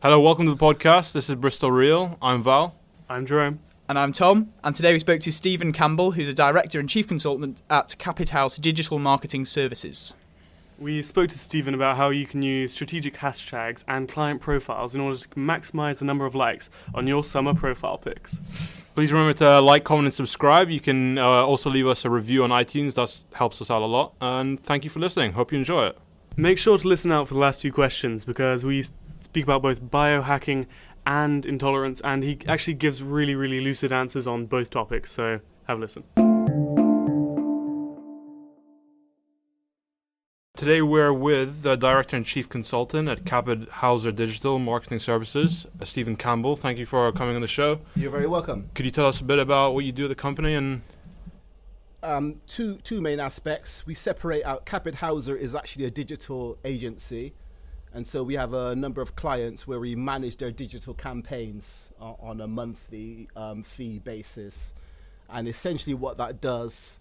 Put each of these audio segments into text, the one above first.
Hello, welcome to the podcast. This is Bristol Real. I'm Val. I'm Jerome. And I'm Tom. And today we spoke to C Campbell, who's a Director and Chief Consultant at Capit House Digital Marketing Services. We spoke to Stephen about how you can use strategic hashtags and client profiles in order to maximize the number of likes on your summer profile pics. Please remember to like, comment, and subscribe. You can also leave us a review on iTunes. That helps us out a lot. And thank you for listening. Hope you enjoy it. Make sure to listen out for the last two questions because we speak about both biohacking and intolerance, and he actually gives really lucid answers on both topics, so have a listen. Today we're with the Director and Chief Consultant at Capit House Digital Marketing Services, Stephen Campbell. Thank you for coming on the show. You're very welcome. Could you tell us a bit about what you do at the company? And two main aspects. We separate out. Capit Hauser is actually a digital agency, and so we have a number of clients where we manage their digital campaigns on a monthly fee basis. And essentially what that does,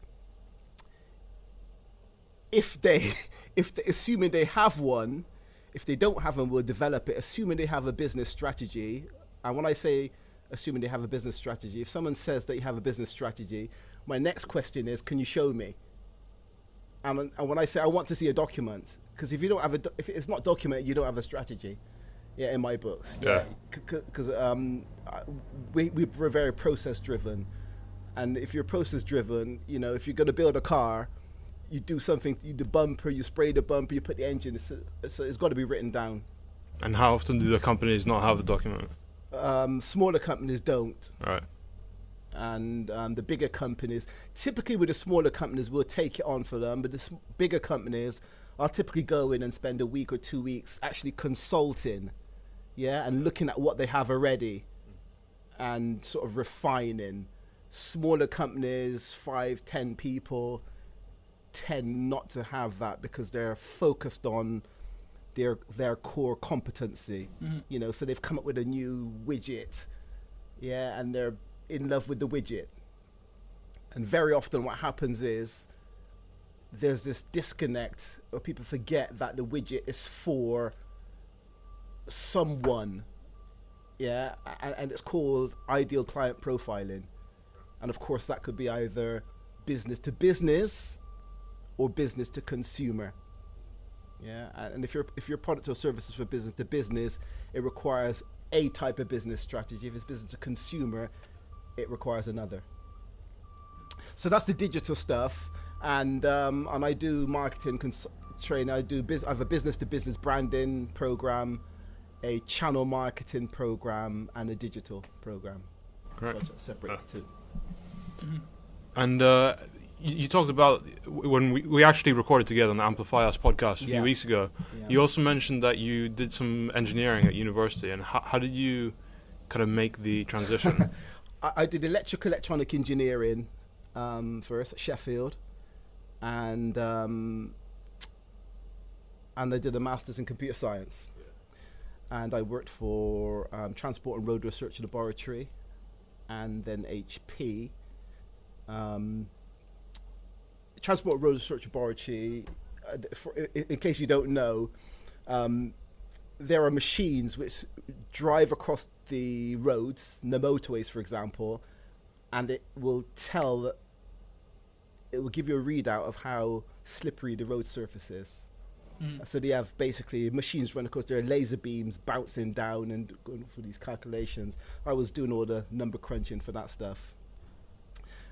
assuming they have one, if they don't have one, we'll develop it, assuming they have a business strategy. And when I say assuming they have a business strategy, if someone says that you have a business strategy, my next question is, can you show me? And when I say I want to see a document, because if you don't have if it's not documented, you don't have a strategy. Yeah, in my books. Yeah. Because we're very process driven, and if you're process driven, you know, if you're going to build a car, you do something. You do bumper, you spray the bumper, you put the engine. So it's got to be written down. And how often do the companies not have the document? Smaller companies don't. Right. And the bigger companies, typically with the smaller companies, we'll take it on for them. But the bigger companies, I'll typically go in and spend a week or 2 weeks actually consulting, and looking at what they have already and sort of refining. Smaller companies, 5-10 people, tend not to have that because they're focused on their core competency. Mm-hmm. So they've come up with a new widget, and they're in love with the widget. And very often what happens is there's this disconnect where people forget that the widget is for someone, and it's called ideal client profiling. And of course that could be either business to business or business to consumer. And if your product or service is for business to business, it requires a type of business strategy. If it's business to consumer, it requires another. So that's the digital stuff, and I do marketing training. I have a business to business branding program, a channel marketing program, and a digital program. Correct. So separate too. Mm-hmm. And you talked about when we actually recorded together on the Amplify Us podcast a few weeks ago. Yeah. You also mentioned that you did some engineering at university, and how did you kind of make the transition? I did electronic engineering first at Sheffield, and I did a master's in computer science. And I worked for Transport and Road Research Laboratory, and then HP. Transport and Road Research Laboratory, in case you don't know, there are machines which drive across the roads, the motorways, for example, and it will give you a readout of how slippery the road surface is. So they have basically machines run across, there are laser beams bouncing down and going through these calculations. I was doing all the number crunching for that stuff.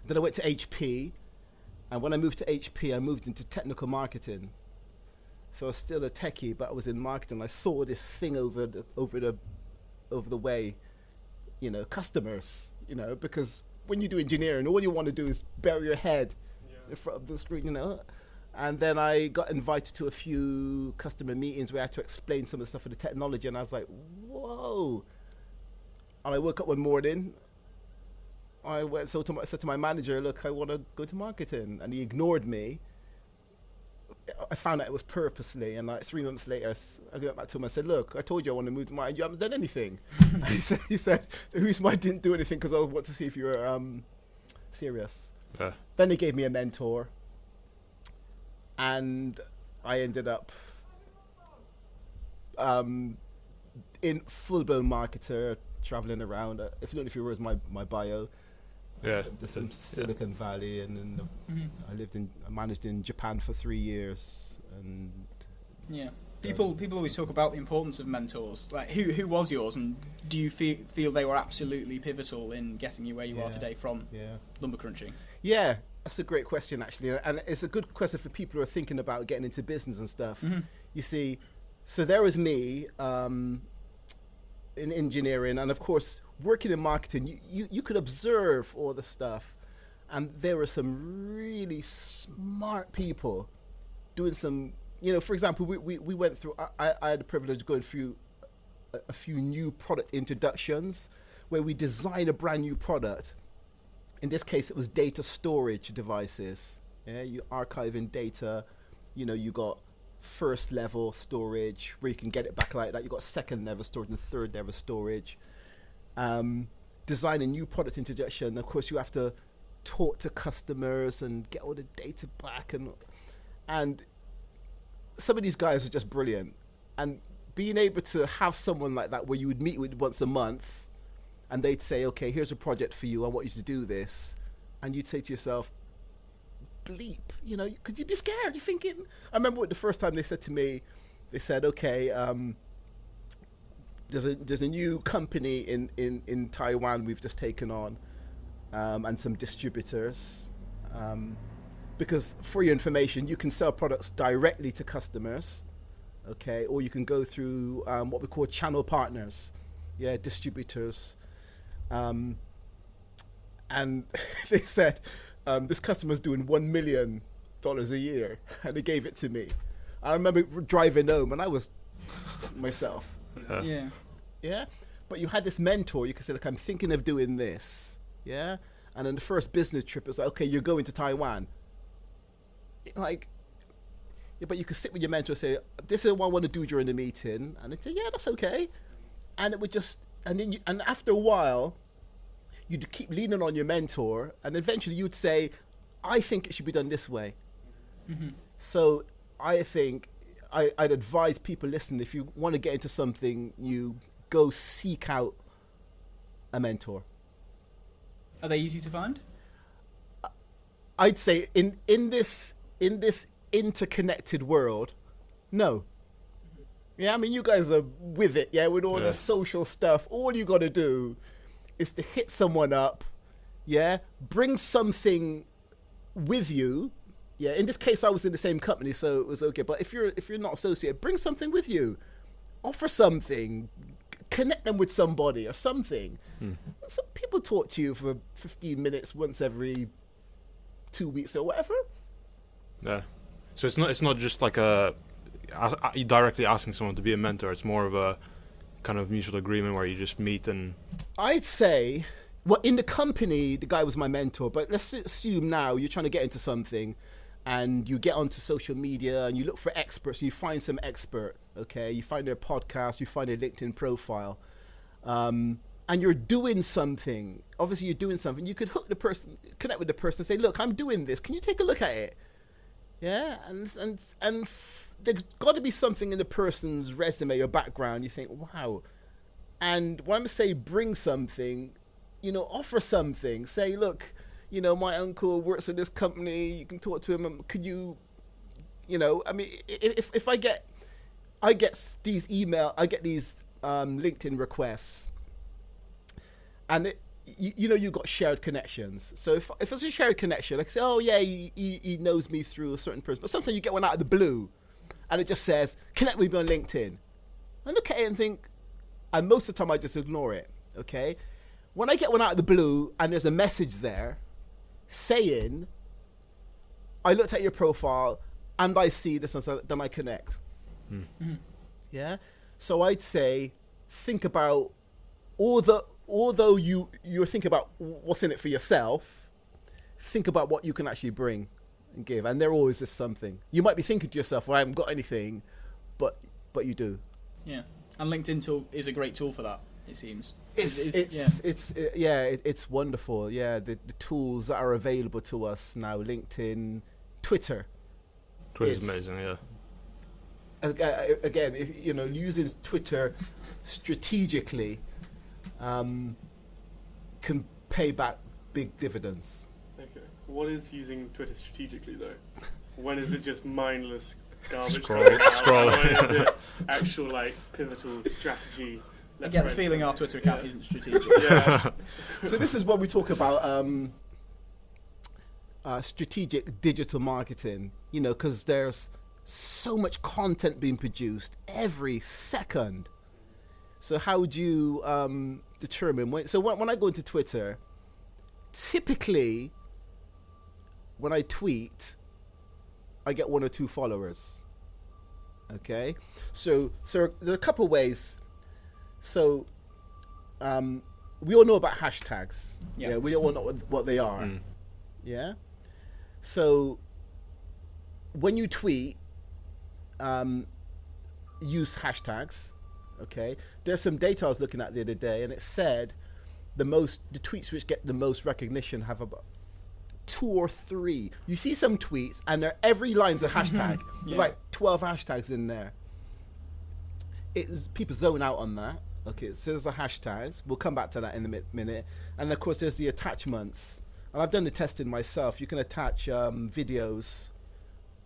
Then I went to HP, and when I moved to HP, I moved into technical marketing. So I was still a techie, but I was in marketing. I saw this thing over the way, customers, because when you do engineering, all you want to do is bury your head in front of the screen, And then I got invited to a few customer meetings where I had to explain some of the stuff of the technology, and I was like, whoa. And I woke up one morning, I said to my manager, look, I want to go to marketing. And he ignored me. I found out it was purposely, and 3 months later, I went back to him and said, look, I told you I want to move to marketing, you haven't done anything. And he said, the reason why I didn't do anything because I want to see if you were serious. Yeah. Then he gave me a mentor, and I ended up in full-blown marketer, traveling around. If you don't know if you read my bio, there's some Silicon Valley, and then I managed in Japan for 3 years, and people always talk about the importance of mentors. Like, who was yours, and do you feel they were absolutely pivotal in getting you where you are today from lumber crunching? Yeah, that's a great question, actually, and it's a good question for people who are thinking about getting into business and stuff. You see, so there was me in engineering, and of course working in marketing. You could observe all the stuff, and there were some really smart people doing some. For example, we went through. I had the privilege of going through a few new product introductions where we designed a brand new product. In this case, it was data storage devices. Yeah, you archiving data. You got first level storage where you can get it back like that. You got second level storage and third level storage. Design a new product introduction. Of course, you have to talk to customers and get all the data back, and some of these guys were just brilliant. And being able to have someone like that where you would meet with once a month, and they'd say, okay, here's a project for you, I want you to do this, and you'd say to yourself, bleep, because you'd be scared. You're thinking, I remember the first time they said to me, they said, okay, there's a new company in Taiwan we've just taken on, and some distributors, because for your information, you can sell products directly to customers, okay, or you can go through what we call channel partners, distributors, and they said, this customer's doing $1 million a year, and they gave it to me. I remember driving home, and I was myself. Yeah. But you had this mentor. You could say, look, I'm thinking of doing this. Yeah. And then the first business trip, it was like, okay, you're going to Taiwan. Like, but you could sit with your mentor and say, this is what I want to do during the meeting, and they'd say, yeah, that's okay. And it would just, and after a while, you'd keep leaning on your mentor, and eventually you'd say, I think it should be done this way. So I think I'd advise people listening, if you want to get into something, you go seek out a mentor. Are they easy to find? I'd say in this interconnected world, no. Yeah, I mean, you guys are with it, with all the social stuff. All you got to do is to hit someone up, bring something with you. In this case, I was in the same company, so it was okay. But if you're not associated, bring something with you. Offer something. Connect them with somebody or something. Some people talk to you for 15 minutes once every 2 weeks or whatever. Yeah. So it's not just like directly asking someone to be a mentor. It's more of a kind of mutual agreement where you just meet and. I'd say, well, in the company, the guy was my mentor. But let's assume now you're trying to get into something, and you get onto social media and you look for experts. And you find some expert, okay? You find their podcast, you find their LinkedIn profile, and you're doing something. Obviously, you're doing something. You could connect with the person, and say, "Look, I'm doing this. Can you take a look at it?" Yeah, and there's got to be something in the person's resume or background. You think, "Wow," and when I say bring something, offer something. Say, "Look, my uncle works for this company. You can talk to him. Could you, I mean, if I get these LinkedIn requests, and you got shared connections. So if it's a shared connection, I can say, oh yeah, he knows me through a certain person. But sometimes you get one out of the blue, and it just says connect with me on LinkedIn. I look at it and think, and most of the time I just ignore it. Okay, when I get one out of the blue and there's a message there saying, I looked at your profile and I see this, and so then I connect. Yeah. So I'd say, think about although you're thinking about what's in it for yourself, think about what you can actually bring and give. And there always is something. You might be thinking to yourself, well, I haven't got anything, but you do. Yeah. And LinkedIn is a great tool for that, it seems. It's wonderful. Yeah, the tools that are available to us now, LinkedIn, Twitter. Twitter's amazing, yeah. again, if, using Twitter strategically can pay back big dividends. Okay. What is using Twitter strategically, though? When is it just mindless garbage? Scroll. When is it actual, pivotal strategy? I get the feeling our Twitter account isn't strategic. Yeah. So this is what we talk about strategic digital marketing, because there's so much content being produced every second. So how would you determine when I go into Twitter, typically when I tweet, I get 1 or 2 followers. Okay, so there are a couple ways. So we all know about hashtags. Yeah, we all know what they are. Yeah. So when you tweet, use hashtags. Okay. There's some data I was looking at the other day, and it said the tweets which get the most recognition have about 2 or 3. You see some tweets, and every line's a hashtag. There's like 12 hashtags in there. People zone out on that. Okay, so there's the hashtags. We'll come back to that in a minute. And of course, there's the attachments. And I've done the testing myself. You can attach videos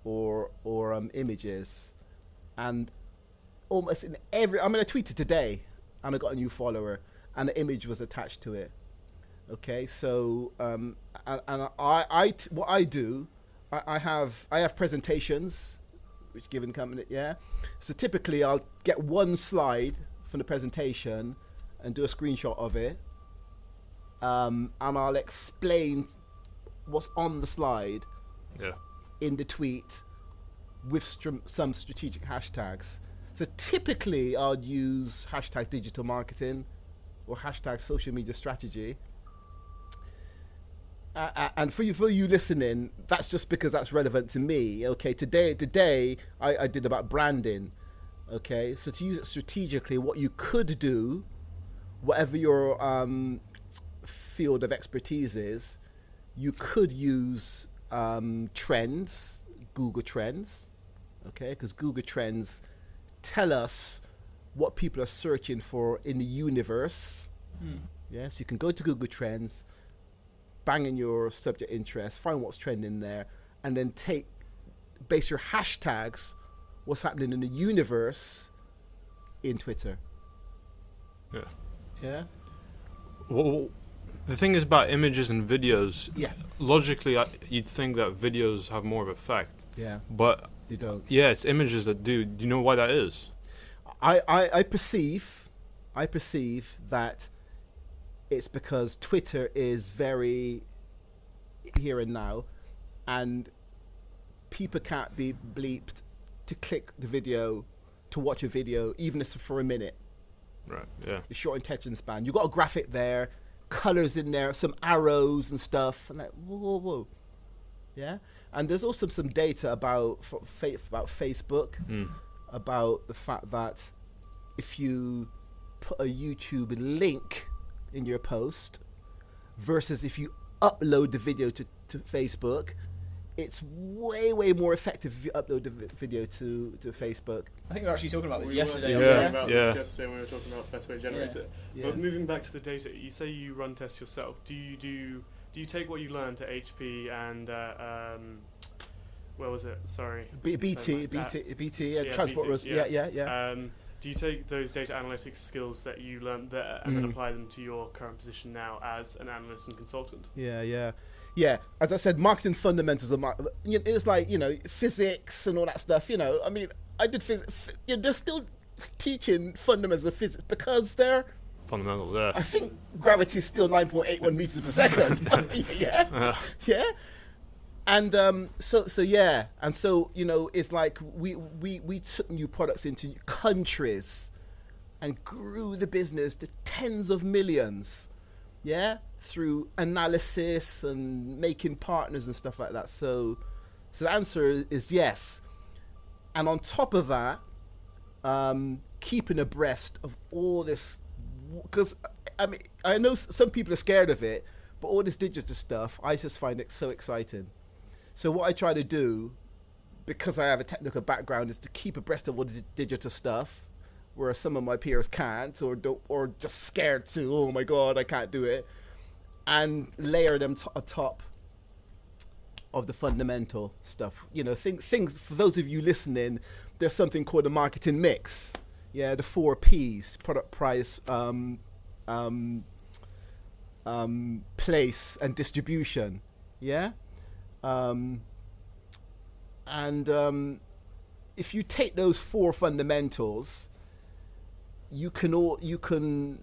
or images, and almost in every. I tweeted today, and I got a new follower, and the image was attached to it. Okay, so what I do, I have presentations, which given company, So typically, I'll get one slide from the presentation and do a screenshot of it, and I'll explain what's on the slide in the tweet with some strategic hashtags. So typically I'll use hashtag digital marketing or hashtag social media strategy, and for you listening, that's just because that's relevant to me. Okay, today I did about branding. Okay, so to use it strategically, what you could do, whatever your field of expertise is, you could use trends, Google Trends, okay, because Google Trends tell us what people are searching for in the universe. Yeah, so you can go to Google Trends, bang in your subject interest, find what's trending there, and then base your hashtags what's happening in the universe in Twitter. Yeah. Well, the thing is about images and videos. Yeah. Logically, you'd think that videos have more of effect. Yeah. But they don't. Yeah, it's images that do. Do you know why that is? I perceive that it's because Twitter is very here and now, and people can't be bleeped to click the video, to watch a video, even if it's for a minute. Right, yeah. The short attention span. You got a graphic there, colors in there, some arrows and stuff, and whoa. Yeah? And there's also some data about Facebook, about the fact that if you put a YouTube link in your post versus if you upload the video to Facebook, it's way more effective if you upload the video to Facebook. I think we were actually talking about this yesterday. We were talking about this yesterday when we were talking about best way to generate it. Yeah. But moving back to the data, you say you run tests yourself. Do you take what you learned to HP and where was it? Sorry, BT, Transport Roads. Yeah. Do you take those data analytics skills that you learned there and then apply them to your current position now as an analyst and consultant? Yeah. As I said, marketing fundamentals are it's like, physics and all that stuff. I mean, I did physics. They're still teaching fundamentals of physics because they're fundamental. Yeah. I think gravity is still 9.81 meters per second. Yeah. And so it's like we took new products into countries and grew the business to tens of millions, through analysis and making partners and stuff like that. So the answer is yes. And on top of that, keeping abreast of all this, because I mean I know some people are scared of it, but all this digital stuff, I just find it so exciting. So what I try to do because I have a technical background, is to keep abreast of all the digital stuff, whereas some of my peers can't, or just scared to, oh my God, I can't do it, and layer them atop of the fundamental stuff. You know, things, for those of you listening, there's something called a marketing mix. Yeah, the 4 Ps: product, price, place, and distribution. Yeah. If you take those 4 fundamentals, you can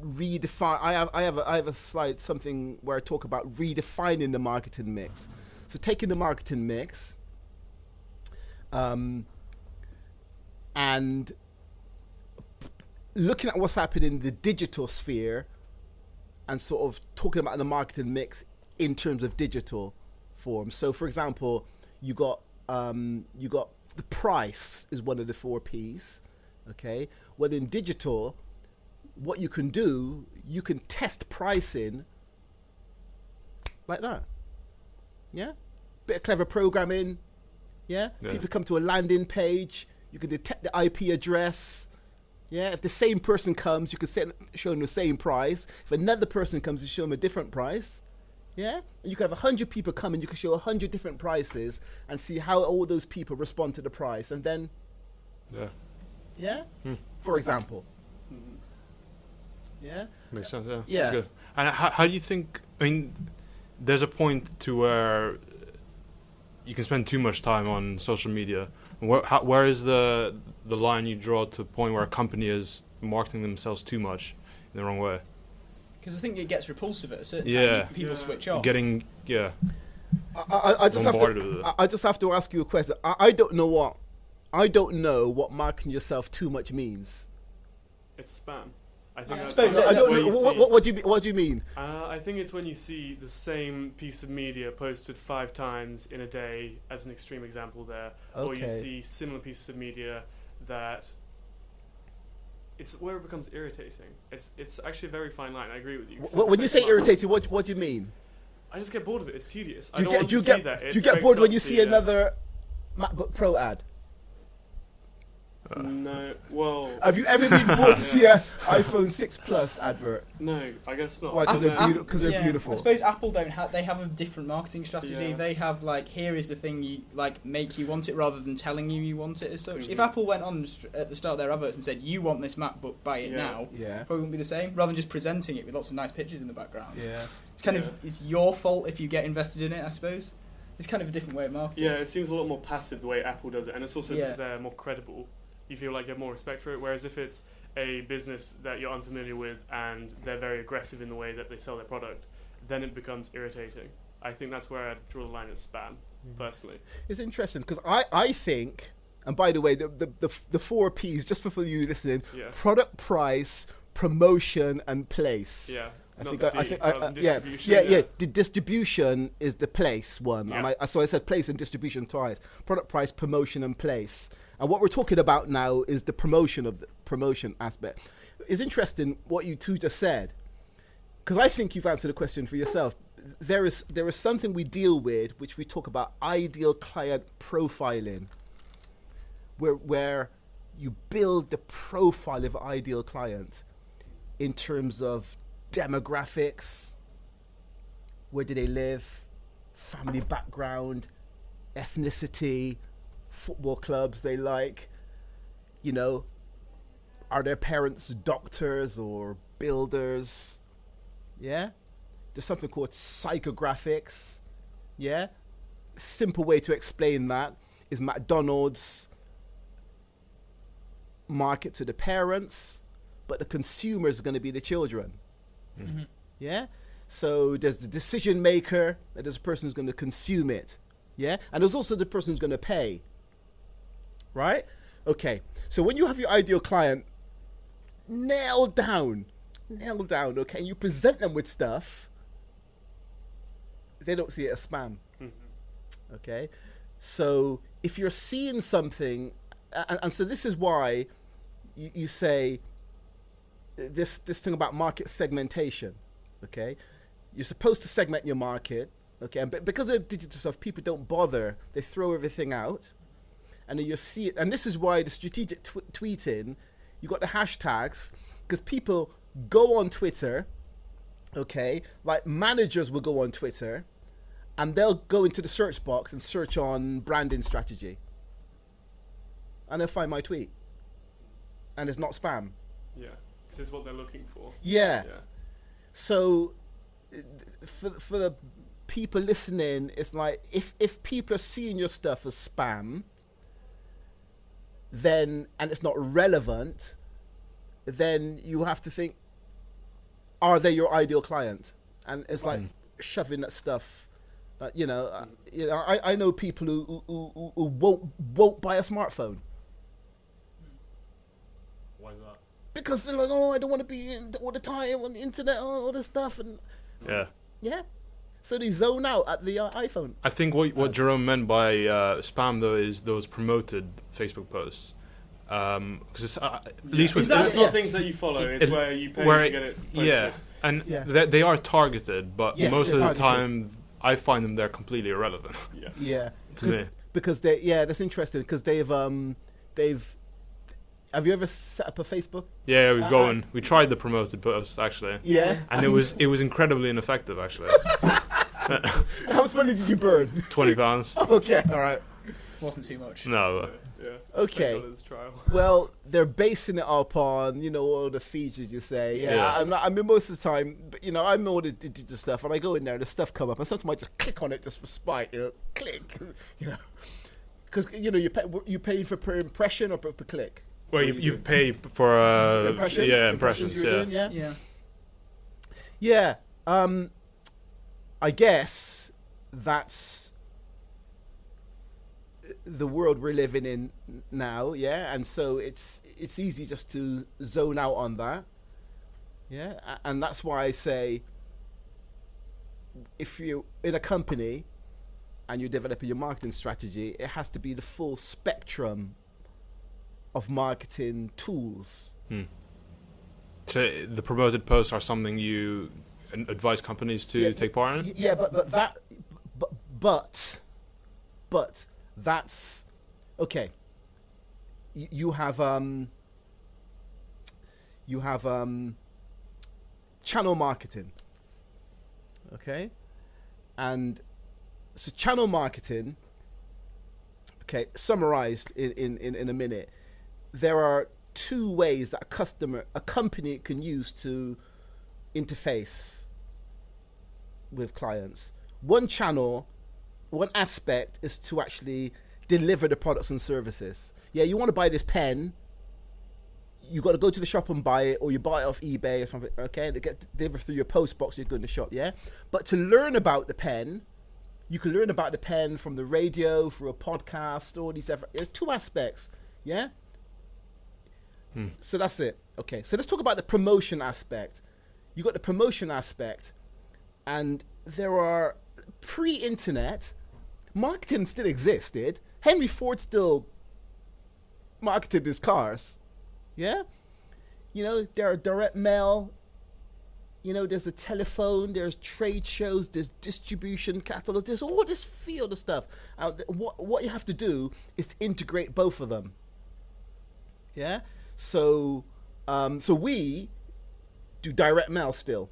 redefine. I have a slide, something where I talk about redefining the marketing mix. So taking the marketing mix, and looking at what's happening in the digital sphere, and sort of talking about the marketing mix in terms of digital form. So, for example, you got the price is one of the 4 Ps. Okay. Well, in digital, what you can do, you can test pricing like that. Yeah. Bit of clever programming. Yeah. People come to a landing page. You can detect the IP address. Yeah. If the same person comes, you can show them the same price. If another person comes, you show them a different price. Yeah, and you can have 100 people come and you can show 100 different prices and see how all those people respond to the price, and then, for example, makes sense. Yeah, yeah. That's good. And how do you think? I mean, there's a point to where you can spend too much time on social media. Where is the line you draw to a point where a company is marketing themselves too much in the wrong way? Because I think it gets repulsive at a certain time. People switch off. I just have to ask you a question. I don't know what marketing yourself too much means. It's spam. I think what do you mean? I think it's when you see the same piece of media posted 5 times in a day, as an extreme example there, or you see similar pieces of media that. It's where it becomes irritating. It's actually a very fine line. I agree with you. When you say irritating, what do you mean? I just get bored of it. It's tedious. Do you get bored when you see another MacBook Pro ad? No. Well, have you ever been bored to see an iPhone 6 Plus advert? No, I guess not. Why? Because they're beautiful. I suppose Apple don't have. They have a different marketing strategy. Yeah. They have here is the thing you make you want it rather than telling you want it as such. Mm-hmm. If Apple went on at the start of their adverts and said you want this MacBook, buy it now, probably wouldn't be the same. Rather than just presenting it with lots of nice pictures in the background. Yeah, it's kind of it's your fault if you get invested in it. I suppose it's kind of a different way of marketing. Yeah, it seems a lot more passive the way Apple does it, and it's also because they're more credible. You feel like you have more respect for it, whereas if it's a business that you're unfamiliar with and they're very aggressive in the way that they sell their product, then it becomes irritating. I think that's where I draw the line at spam, personally. It's interesting because I think, and by the way, the 4 Ps, just for you listening, product, price, promotion, and place. Yeah. The distribution is the place one. Yeah. And so I said place and distribution twice. Product, price, promotion, and place. And what we're talking about now is the promotion aspect. It's interesting what you two just said, because I think you've answered the question for yourself. There is something we deal with, which we talk about ideal client profiling, where you build the profile of ideal client in terms of demographics, where do they live, family background, ethnicity, football clubs they like, are their parents doctors or builders? Yeah, there's something called psychographics. Yeah, simple way to explain that is McDonald's market to the parents, but the consumer is going to be the children. Mm-hmm. Yeah, so there's the decision maker, and there's a person who's going to consume it. Yeah, and there's also the person who's going to pay. Right? Okay, so when you have your ideal client nailed down, okay, and you present them with stuff, they don't see it as spam. Mm-hmm. Okay, so if you're seeing something, and so this is why you say this thing about market segmentation. Okay, you're supposed to segment your market. Okay, and because of digital stuff, people don't bother. They throw everything out. and then you see it. And this is why the strategic tweeting, you got the hashtags, because people go on Twitter, okay, like managers will go on Twitter, and they'll go into the search box and search on branding strategy, and they'll find my tweet, and it's not spam. Yeah, because it's what they're looking for. Yeah. So for the people listening, it's like if people are seeing your stuff as spam, then, and it's not relevant, then you have to think, are they your ideal client? And it's like shoving that stuff. I know people who won't buy a smartphone. Why is that? Because they're like, oh, I don't want to be all the time on the internet, all this stuff, and yeah. So they zone out at the iPhone. I think what Jerome meant by spam though is those promoted Facebook posts. Because at least with it's not things that you follow. It's where you pay to get it posted. Yeah, and they are targeted, but most of the time I find them they're completely irrelevant. Yeah. To me, because that's interesting because they've. Have you ever set up a Facebook? Yeah, we tried the promoted post actually. Yeah, and it was incredibly ineffective actually. How much money did you burn? £20. Okay, all right. Wasn't too much. No. Yeah. Okay. Trial. Well, they're basing it upon all the features you say. Yeah. I mean, most of the time, but, I'm all the digital stuff, and I go in there, and the stuff come up, and sometimes I just click on it just for spite. Click. Because you pay for per impression or per click. Well, you pay for impressions. Yeah, impressions. Yeah. I guess that's the world we're living in now, and so it's easy just to zone out on that, and that's why I say if you're in a company and you're developing your marketing strategy, it has to be the full spectrum of marketing tools. So the promoted posts are something you advise companies to take part in? Yeah, but that's okay. You have channel marketing, okay, and so channel marketing. Okay, summarized in a minute, there are two ways that a company can use to interface with clients. One aspect is to actually deliver the products and services. Yeah, you want to buy this pen, you got to go to the shop and buy it, or you buy it off eBay or something, okay, and it gets delivered through your post box, you go in the shop, yeah? But to learn about the pen, you can learn about the pen from the radio, through a podcast, all these there's two aspects, yeah? So that's it. Okay, so let's talk about the promotion aspect. You got the promotion aspect, and there are pre-internet, marketing still existed. Henry Ford still marketed his cars. Yeah? There are direct mail. There's the telephone, there's trade shows, there's distribution catalogs, there's all this field of stuff. What you have to do is to integrate both of them. Yeah? So we do direct mail still.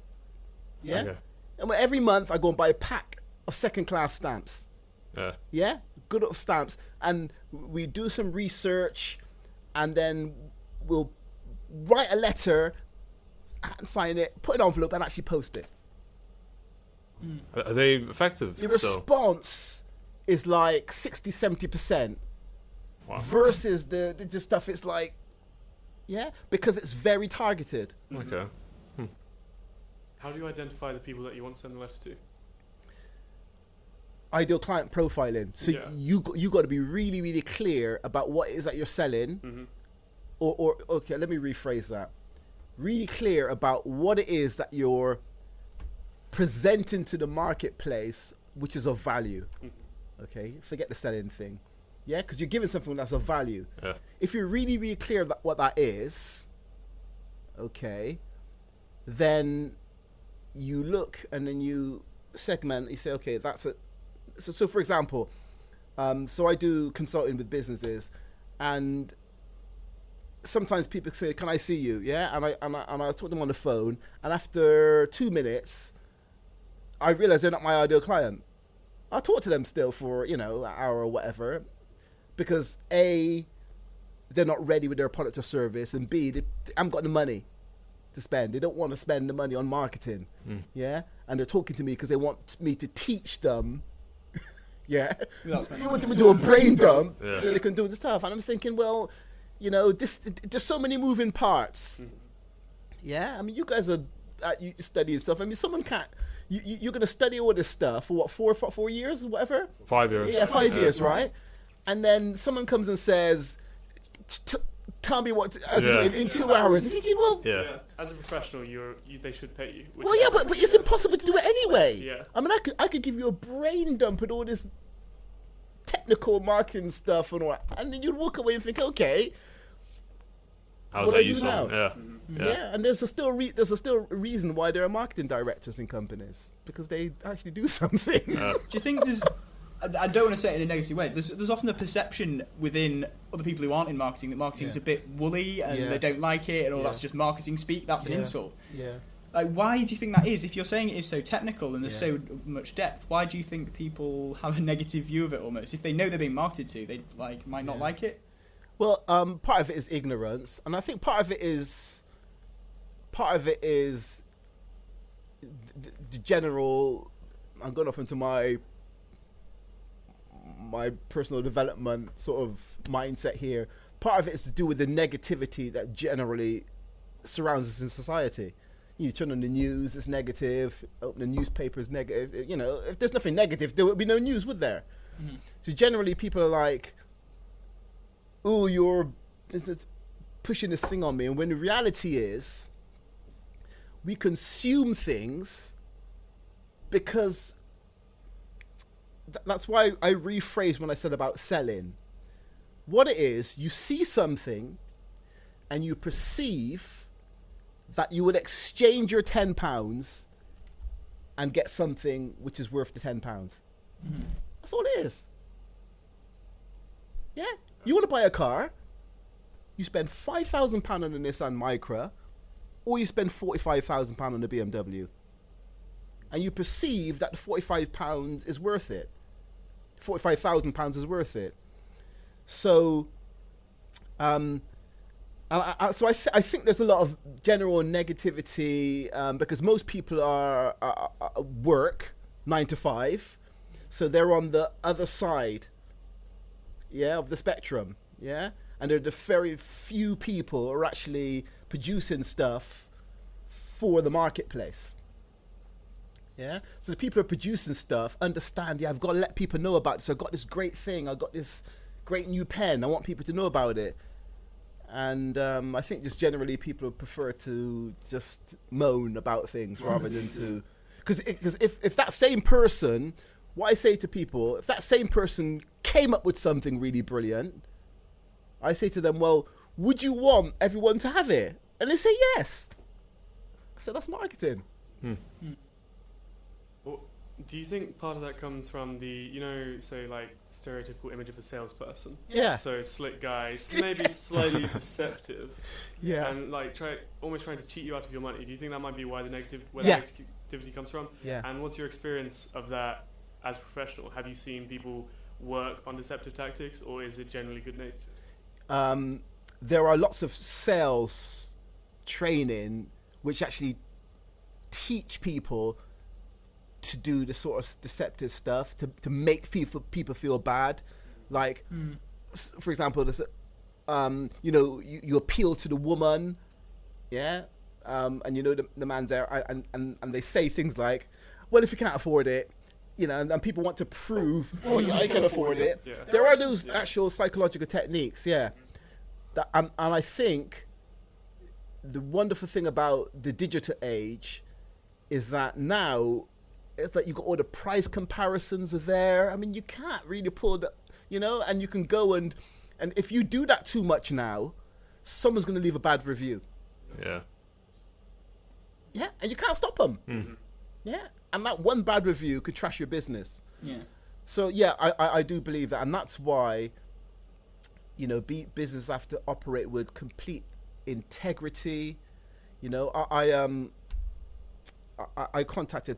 Yeah? Okay. And every month I go and buy a pack of second-class stamps. Yeah? Good old stamps. And we do some research, and then we'll write a letter and sign it, put an envelope, and actually post it. Are they effective? The response is like 60-70%. Wow. Versus the stuff it's like, because it's very targeted. Okay. How do you identify the people that you want to send the letter to? Ideal client profiling. So you got to be really, really clear about what it is that you're selling. Or okay, let me rephrase that. Really clear about what it is that you're presenting to the marketplace, which is of value. Okay, forget the selling thing. Yeah, because you're giving something that's of value. Yeah. If you're really, really clear about what that is, okay, then you look and then you segment. You say, okay, that's it. So for example, So I do consulting with businesses, and sometimes people say, "Can I see you?" Yeah, and I talk to them on the phone, and after 2 minutes, I realize they're not my ideal client. I'll talk to them still for an hour or whatever, because A, they're not ready with their product or service, and B, they haven't got the money to spend. They don't want to spend the money on marketing. Yeah, and they're talking to me because they want me to teach them. Yeah, you want them to do a brain dump so they can do the stuff. And I'm thinking, well, there's so many moving parts. Yeah, I mean, you guys are you studying stuff. I mean, someone can't. You're going to study all this stuff for what, 4 years, whatever? 5 years. Yeah, 5 years, right? And then someone comes and says, tell me what to do in 2 hours. And you're thinking, well, as a professional, they should pay you. Well, yeah, but it's impossible to do it anyway. Yeah. I mean, I could give you a brain dump and all this technical marketing stuff and all that, and then you'd walk away and think, okay, how's that useful? Yeah, and there's still a reason why there are marketing directors in companies, because they actually do something. Do you think there's? I don't want to say it in a negative way. There's often a perception within other people who aren't in marketing that marketing's a bit woolly and they don't like it, and that's just marketing speak. That's an insult. Yeah. Like, why do you think that is? If you're saying it is so technical and there's so much depth, why do you think people have a negative view of it almost? If they know they're being marketed to, they might not like it. Well, part of it is ignorance, and I think part of it is the general. I'm going off into my personal development sort of mindset here. Part of it is to do with the negativity that generally surrounds us in society. You turn on the news, it's negative. Open the newspaper, it's negative. If there's nothing negative, there would be no news, would there? Mm-hmm. So generally, people are like, "Oh, you're pushing this thing on me," and when the reality is, we consume things because. That's why I rephrased when I said about selling. What it is, you see something and you perceive that you would exchange your £10 and get something which is worth the £10. Mm-hmm. That's all it is. Yeah. You want to buy a car, you spend £5,000 on a Nissan Micra, or you spend £45,000 on a BMW. And you perceive that the £45 is worth it. £45,000 is worth it. So, I think there's a lot of general negativity because most people are work 9 to 5, so they're on the other side, of the spectrum, and they're the very few people who are actually producing stuff for the marketplace. Yeah, so the people who are producing stuff understand, I've got to let people know about this. I've got this great thing. I've got this great new pen. I want people to know about it. And I think just generally people prefer to just moan about things rather than to... Because if that same person, what I say to people, if that same person came up with something really brilliant, I say to them, well, would you want everyone to have it? And they say yes. So that's marketing. Do you think part of that comes from the, say like stereotypical image of a salesperson? Yeah. So slick guys, maybe slightly deceptive. Yeah. And like almost trying to cheat you out of your money. Do you think that might be where the negativity comes from? Yeah. And what's your experience of that as a professional? Have you seen people work on deceptive tactics, or is it generally good nature? There are lots of sales training which actually teach people to do the sort of deceptive stuff to make people feel bad, like for example, there's you appeal to the woman, and the man's there, and they say things like, well, if you can't afford it, and people want to prove, I can afford it. Yeah. There are those actual psychological techniques, that, and I think the wonderful thing about the digital age is that now it's like you've got all the price comparisons are there. I mean, you can't really pull the, and you can go and if you do that too much now, someone's going to leave a bad review. Yeah. Yeah, and you can't stop them. Mm-hmm. Yeah, and that one bad review could trash your business. Yeah. So yeah, I do believe that, and that's why, you know, business have to operate with complete integrity. You know, I contacted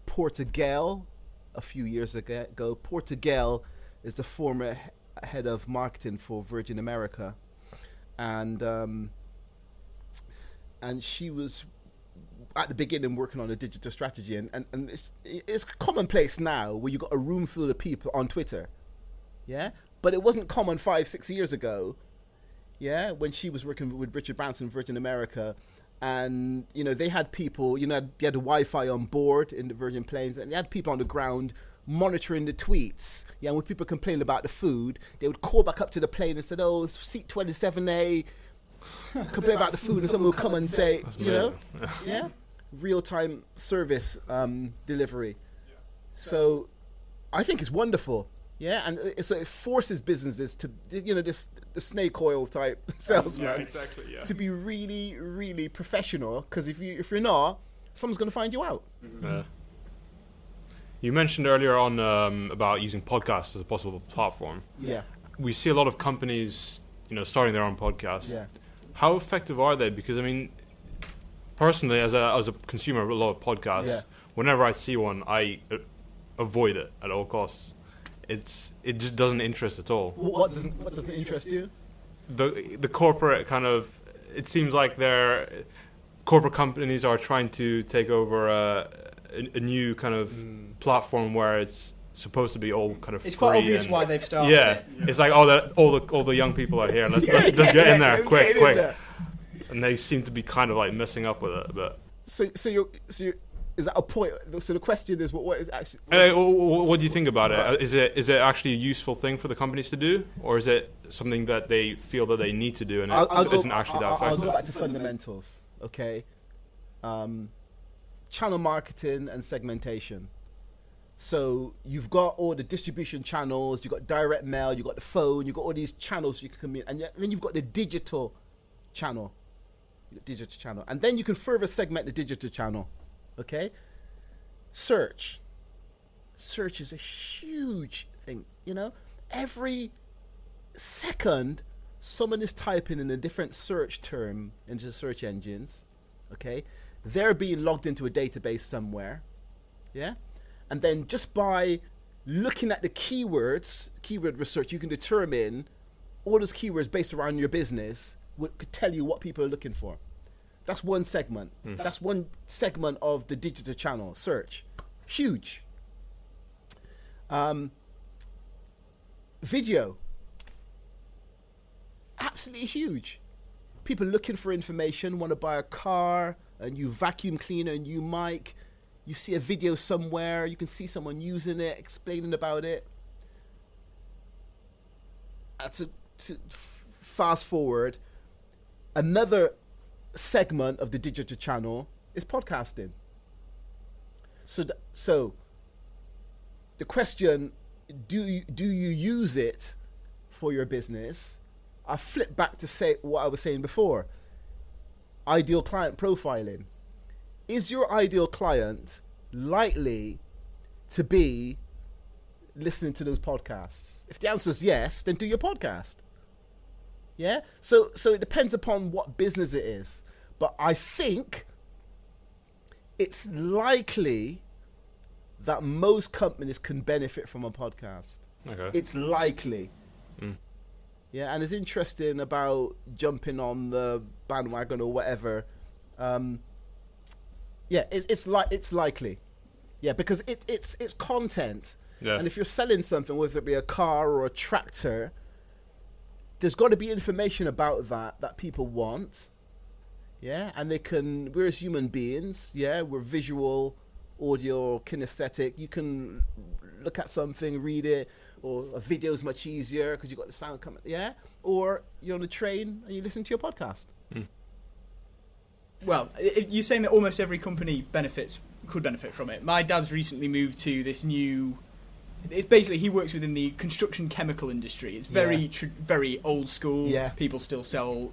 Portugal a few years ago. Portugal is the former head of marketing for Virgin America, and she was at the beginning working on a digital strategy, and it's commonplace now where you got a room full of people on Twitter, yeah, but it wasn't common 5-6 years ago, yeah, when she was working with Richard Branson, Virgin America. And, you know, they had people, you know, they had the Wi-Fi on board in the Virgin planes, and they had people on the ground monitoring the tweets. Yeah, and when people complained about the food, they would call back up to the plane and said, oh, seat 27A, complain about the food, and someone would come and say, you know, yeah, real-time service delivery. Yeah. So I think it's wonderful. Yeah, and so it forces businesses to, you know, the snake oil type salesman, to be really, really professional. Because if you're not, someone's going to find you out. Mm-hmm. You mentioned earlier on about using podcasts as a possible platform. Yeah, we see a lot of companies, you know, starting their own podcasts. Yeah, how effective are they? Because I mean, personally, as a consumer of a lot of podcasts, whenever I see one, I avoid it at all costs. It just doesn't interest at all. What doesn't interest you? The corporate kind of, it seems like corporate companies are trying to take over a new kind of platform where it's supposed to be all kind of. It's quite obvious why they've started. Yeah, it's like all the young people are here. Let's get in there quick. And they seem to be kind of like messing up with it, but. So you're. Is that a point? So the question is, what is actually? What do you think about it? Is it actually a useful thing for the companies to do, or is it something that they feel that they need to do and it isn't actually that effective? I'll go back to fundamentals. Okay, channel marketing and segmentation. So you've got all the distribution channels, you've got direct mail, you've got the phone, you've got all these channels you can communicate, and then you've got the digital channel, and then you can further segment the digital channel. Okay, search is a huge thing. You know, every second someone is typing in a different search term into search engines. Okay, they're being logged into a database somewhere. Yeah, and then just by looking at the keyword research, you can determine all those keywords based around your business could tell you what people are looking for. That's one segment. That's one segment of the digital channel, search. Huge. Video. Absolutely huge. People looking for information, want to buy a car, a new vacuum cleaner, a new mic. You see a video somewhere, you can see someone using it, explaining about it. To fast forward, another segment of the digital channel is podcasting. So the question, do you use it for your business? I flip back to say what I was saying before. Ideal client profiling. Is your ideal client likely to be listening to those podcasts? If the answer is yes, then do your podcast. Yeah, so it depends upon what business it is, but I think it's likely that most companies can benefit from a podcast. Okay. It's likely. Yeah, and it's interesting about jumping on the bandwagon or whatever. Yeah, it's likely. Yeah, because it's content. Yeah. And if you're selling something, whether it be a car or a tractor, there's got to be information about that people want. Yeah, and we're as human beings, yeah, we're visual, audio, kinesthetic. You can look at something, read it, or a video is much easier because you've got the sound coming, yeah? Or you're on a train and you listen to your podcast. Well, you're saying that almost every company could benefit from it. My dad's recently moved to this new... It's basically, he works within the construction chemical industry. It's very very old school. Yeah. People still sell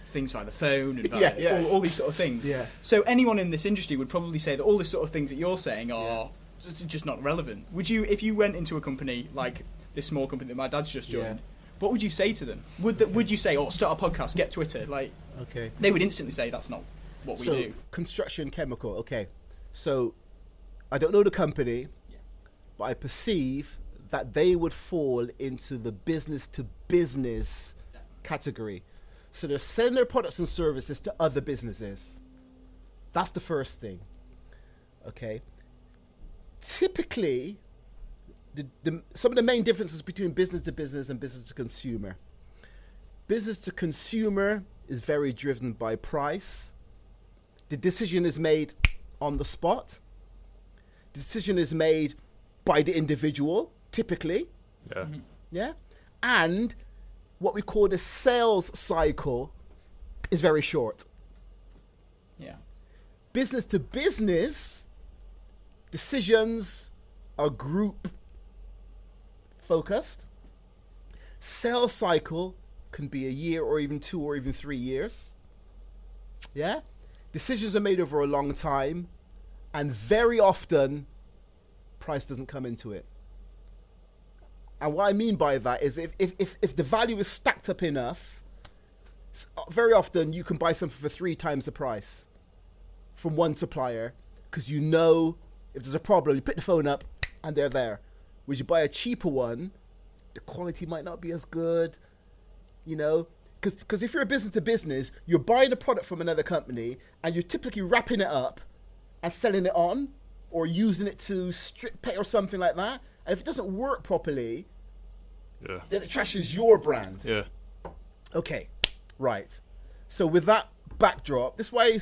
things via the phone and all these sort of things. Yeah. So anyone in this industry would probably say that all these sort of things that you're saying are It's just not relevant. Would you, if you went into a company like this small company that my dad's just joined, what would you say to them? Would you say, "Oh, start a podcast, get Twitter"? Like, okay, they would instantly say that's not what we do. Construction chemical. Okay, so I don't know the company, but I perceive that they would fall into the business to business category. So they're selling their products and services to other businesses. That's the first thing. Okay. Typically, some of the main differences between business to business and business to consumer. Business to consumer is very driven by price. The decision is made on the spot. The decision is made by the individual, typically. Yeah. Mm-hmm. Yeah. And what we call the sales cycle is very short. Yeah. Business to business, decisions are group focused. Sales cycle can be a year or even 2 or even 3 years. Yeah? Decisions are made over a long time, and very often price doesn't come into it. And what I mean by that is if the value is stacked up enough, very often you can buy something for 3 times the price from one supplier, because you know if there's a problem, you pick the phone up and they're there. Whereas you buy a cheaper one, the quality might not be as good, you know, because if you're a business to business, you're buying a product from another company and you're typically wrapping it up and selling it on or using it to strip pay or something like that. And if it doesn't work properly, then it trashes your brand. Yeah. Okay, right. So with that backdrop, this is why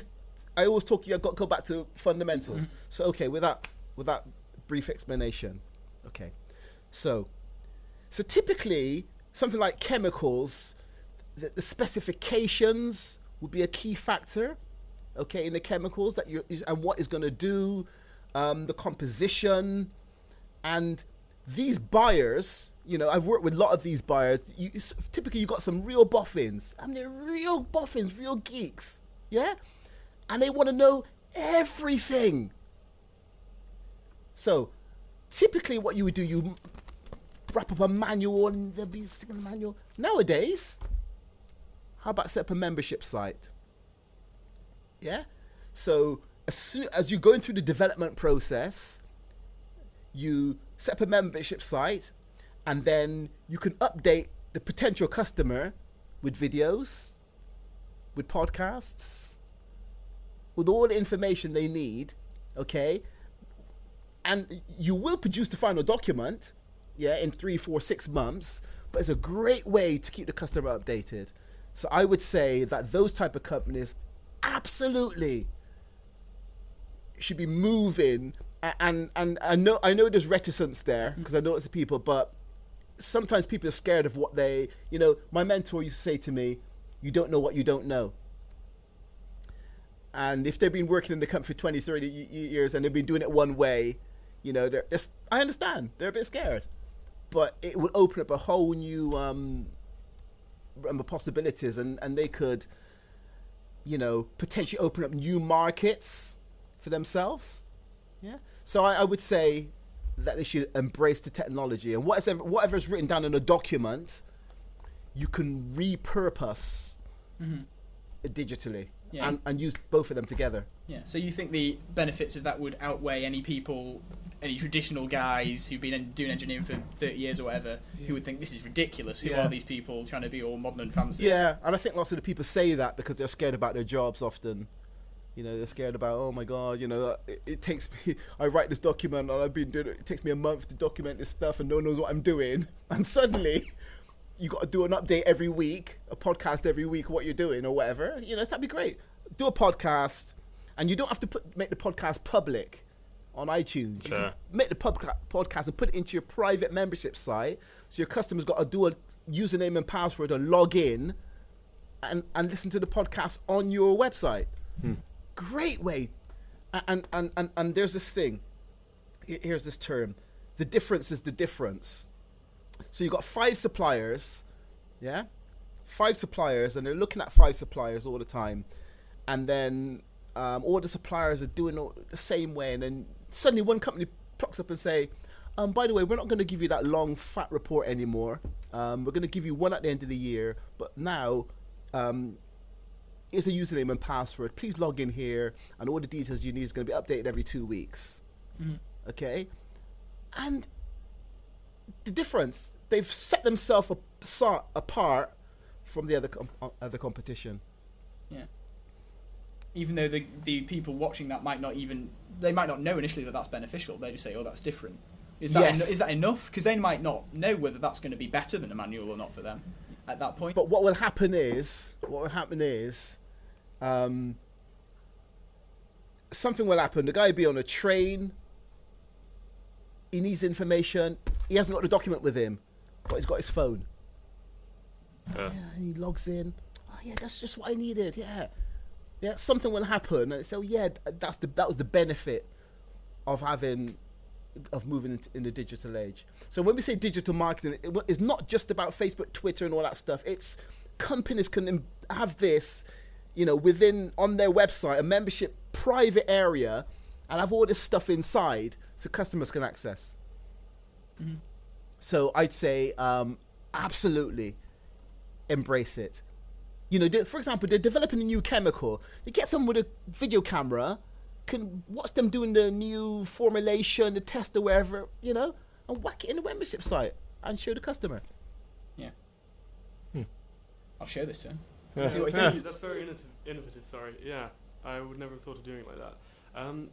I always talk. I've got to go back to fundamentals. Mm-hmm. So okay, with that brief explanation, okay. So typically something like chemicals, the specifications would be a key factor. Okay, in the chemicals that and what is going to do, the composition, and these buyers, you know, I've worked with a lot of these buyers. Typically, you got some real boffins, and they're real boffins, real geeks, yeah, and they want to know everything. So, typically, what you would do, you wrap up a manual, and there'll be a single manual. Nowadays, how about set up a membership site? Yeah, so as soon as you're going through the development process, you set up a membership site, and then you can update the potential customer with videos, with podcasts, with all the information they need, okay? And you will produce the final document, yeah, in 3, 4, 6 months, but it's a great way to keep the customer updated. So I would say that those type of companies absolutely should be moving. And I know there's reticence there, because I know lots of people, but sometimes people are scared of what they, you know, my mentor used to say to me, you don't know what you don't know. And if they've been working in the company for 20, 30 years and they've been doing it one way, you know, I understand, they're a bit scared. But it would open up a whole new possibilities, and they could, you know, potentially open up new markets for themselves. Yeah. So I would say that they should embrace the technology, and whatever's written down in a document, you can repurpose digitally, and use both of them together. Yeah. So you think the benefits of that would outweigh any traditional guys who've been doing engineering for 30 years or whatever, who would think this is ridiculous? Who are these people trying to be all modern and fancy? Yeah, and I think lots of the people say that because they're scared about their jobs often. You know, they're scared about, oh my God, you know, it takes me, I write this document and I've been doing it takes me a month to document this stuff and no one knows what I'm doing. And suddenly you got to do an update every week, a podcast every week, what you're doing or whatever. You know, that'd be great. Do a podcast, and you don't have to make the podcast public on iTunes. You can make the podcast and put it into your private membership site. So your customers got to do a username and password and log in and listen to the podcast on your website. Great way. And there's this thing. Here's this term. The difference is the difference. So you've got 5 suppliers, yeah? 5 suppliers, and they're looking at 5 suppliers all the time. And then all the suppliers are doing the same way, and then suddenly one company plucks up and say, by the way, we're not going to give you that long fat report anymore. We're going to give you one at the end of the year, but now here's a username and password. Please log in here, and all the details you need is going to be updated every 2 weeks. Okay? And the difference, they've set themselves apart from the other competition. Yeah. Even though the people watching that might not know initially that that's beneficial. They just say, "Oh, that's different." Is that enough? Because they might not know whether that's going to be better than a manual or not for them at that point. But what will happen is, something will happen. The guy will be on a train. He needs information. He hasn't got the document with him, but he's got his phone. Yeah, he logs in. Oh yeah, that's just what I needed. Yeah, something will happen, and so that was the benefit of moving in the digital age. So when we say digital marketing, it's not just about Facebook, Twitter, and all that stuff. It's companies can have this, on their website, a membership private area, and have all this stuff inside so customers can access. So I'd say absolutely embrace it. For example, they're developing a new chemical. They get someone with a video camera, can watch them doing the new formulation, the test or wherever, and whack it in the membership site and show the customer. Yeah. I'll show this to him. Yeah. See what he thinks. That's very innovative, sorry. Yeah, I would never have thought of doing it like that.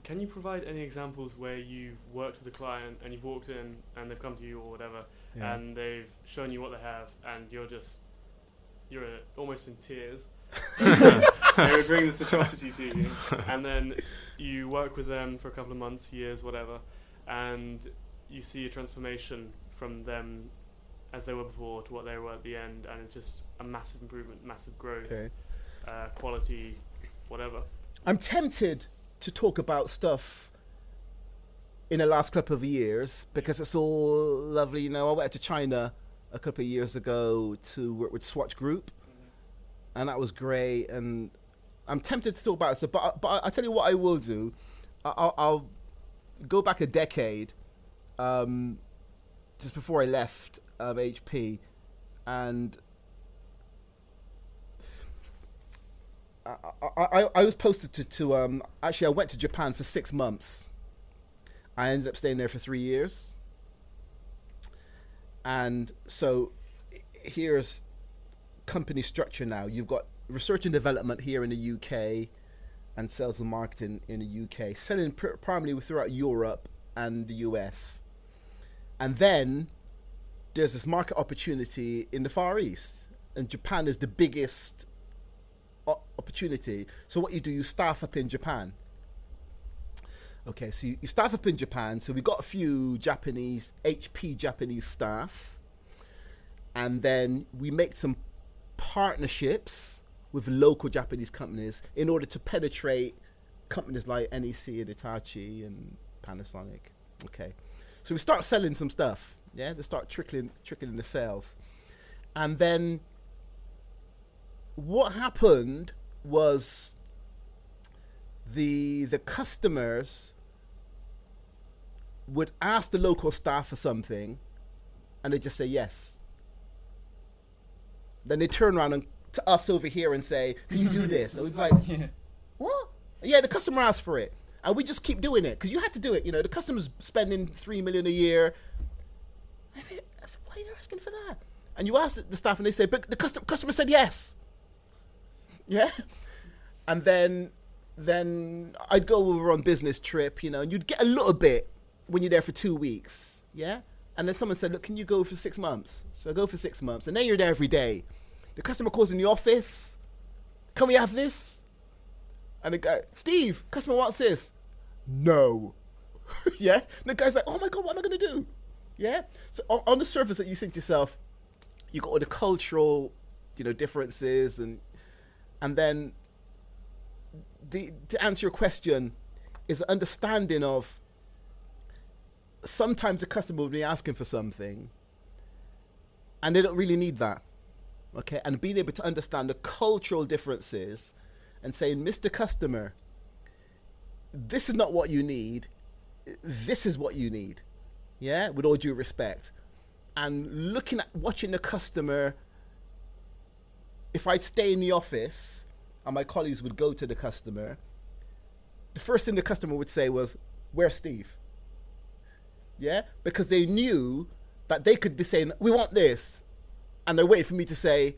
Can you provide any examples where you've worked with a client and you've walked in and they've come to you or whatever, and they've shown you what they have, and you're almost in tears. They would bring this atrocity to you, and then you work with them for a couple of months, years, whatever, and you see a transformation from them as they were before to what they were at the end, and it's just a massive improvement, massive growth, quality, whatever. I'm tempted to talk about stuff in the last couple of years because it's all lovely. I went to China a couple of years ago to work with Swatch Group, and that was great, and I'm tempted to talk about it. But I tell you what I will do. I'll go back a decade, just before I left HP, and I was posted to actually I went to Japan for 6 months. I ended up staying there for 3 years. And so here's company structure now. You've got research and development here in the UK and sales and marketing in the UK, selling primarily throughout Europe and the US. And then there's this market opportunity in the Far East, and Japan is the biggest opportunity. So what you do, you staff up in Japan. Okay, so you staff up in Japan. So we got a few HP Japanese staff, and then we make some partnerships with local Japanese companies in order to penetrate companies like NEC and Hitachi and Panasonic. Okay, so we start selling some stuff. Yeah, they start trickling the sales, and then what happened was the customers would ask the local staff for something, and they just say yes. Then they turn around to us over here and say, "Can you do this?" And we'd be like, "What?" Yeah, the customer asked for it, and we just keep doing it because you had to do it. The customer's spending $3 million a year. I said, "Why are you asking for that?" And you ask the staff, and they say, "But the customer said yes." Yeah, and then I'd go over on business trip, and you'd get a little bit when you're there for 2 weeks, yeah? And then someone said, "Look, can you go for 6 months?" So I go for 6 months, and then you're there every day. The customer calls in the office, "Can we have this?" And the guy, "Steve, customer wants this." "No." Yeah? And the guy's like, "Oh my God, what am I going to do?" Yeah? So on the surface that you think to yourself, you got all the cultural, differences, and then to answer your question is the understanding of sometimes the customer will be asking for something and they don't really need that. Okay, and being able to understand the cultural differences and saying, "Mr. Customer, this is not what you need. this is what you need. Yeah, with all due respect. And watching the customer, if I'd stay in the office and my colleagues would go to the customer, the first thing the customer would say was, "Where's Steve?" Yeah, because they knew that they could be saying, "We want this," and they're waiting for me to say,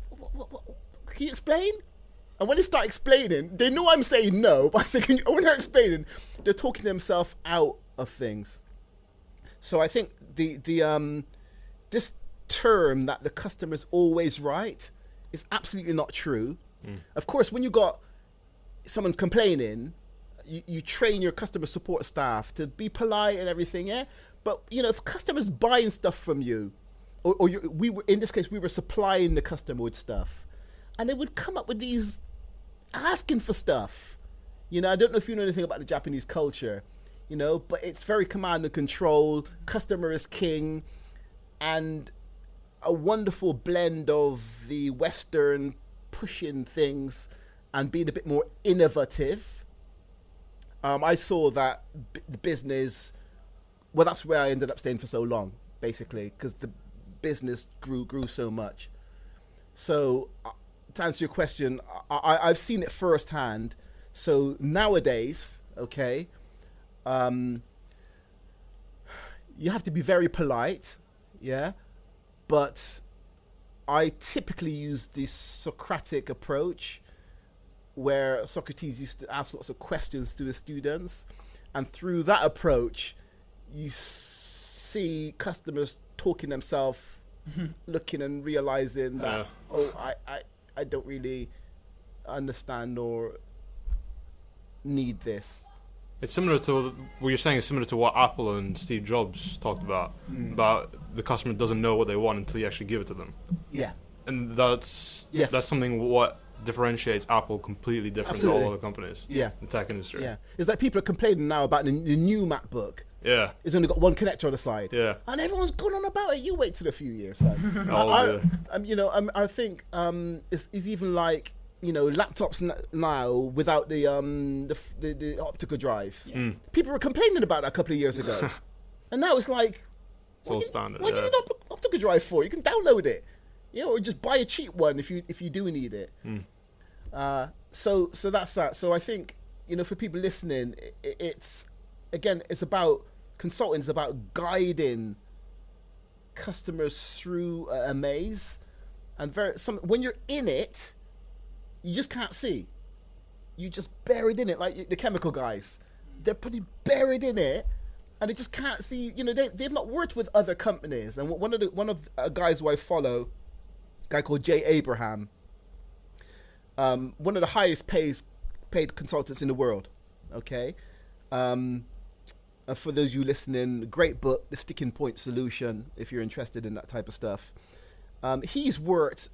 what, "Can you explain?" And when they start explaining, they know I'm saying no, but when they're explaining, they're talking themselves out of things. So I think this term that the customer's always right is absolutely not true. Of course, when you got someone complaining, you train your customer support staff to be polite and everything, yeah? But, if customers buying stuff from you, in this case, we were supplying the customer with stuff, and they would come up with these asking for stuff. I don't know if you know anything about the Japanese culture, but it's very command and control. Customer is king, and a wonderful blend of the Western pushing things and being a bit more innovative. I saw that the business, well, that's where I ended up staying for so long, basically, because the business grew so much. So to answer your question, I've seen it firsthand. So nowadays, okay, you have to be very polite, yeah, but I typically use the Socratic approach, where Socrates used to ask lots of questions to his students, and through that approach, you see customers talking themselves, looking and realizing that, I don't really understand or need this. It's similar to what you're saying. Is similar to what Apple and Steve Jobs talked about the customer doesn't know what they want until you actually give it to them. Yeah, and that's something what differentiates Apple completely different than all other companies. Yeah, in the tech industry. Yeah, it's like people are complaining now about the new MacBook. Yeah, it's only got one connector on the side. Yeah, and everyone's going on about it. You wait till a few years. Like, I think it's even like, laptops now without the optical drive. Yeah. People were complaining about that a couple of years ago, and now it's like, it's all standard. What do you need an optical drive for? You can download it, or just buy a cheap one if you do need it. So that's that. So I think, for people listening, it's about consulting. It's about guiding customers through a maze, and when you're in it, you just can't see. You just buried in it, like the chemical guys. They're pretty buried in it, and they just can't see. They've not worked with other companies. And one of the guys who I follow, a guy called Jay Abraham, one of the highest paid consultants in the world. Okay, and for those of you listening, great book, The Sticking Point Solution, if you're interested in that type of stuff. He's worked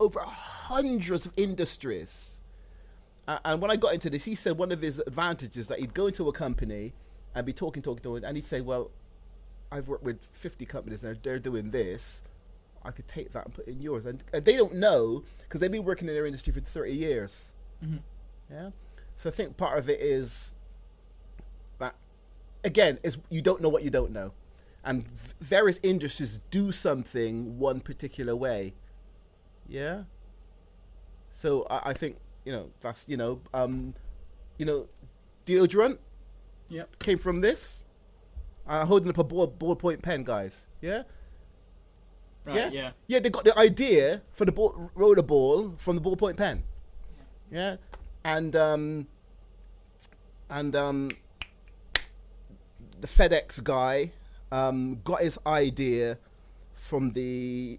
over hundreds of industries, and when I got into this, he said one of his advantages that he'd go into a company and be talking, and he'd say, "Well, I've worked with 50 companies and they're doing this. I could take that and put it in yours." And they don't know, because they've been working in their industry for 30 years. Yeah, so I think part of it is that, again, is you don't know what you don't know, and various industries do something one particular way. Yeah. So I think, that's, deodorant. Yep. Came from this. Holding up a ballpoint pen, guys. Yeah. Right. Yeah. Yeah. They got the idea for the roller ball from the ballpoint pen. Yeah. And the FedEx guy got his idea from the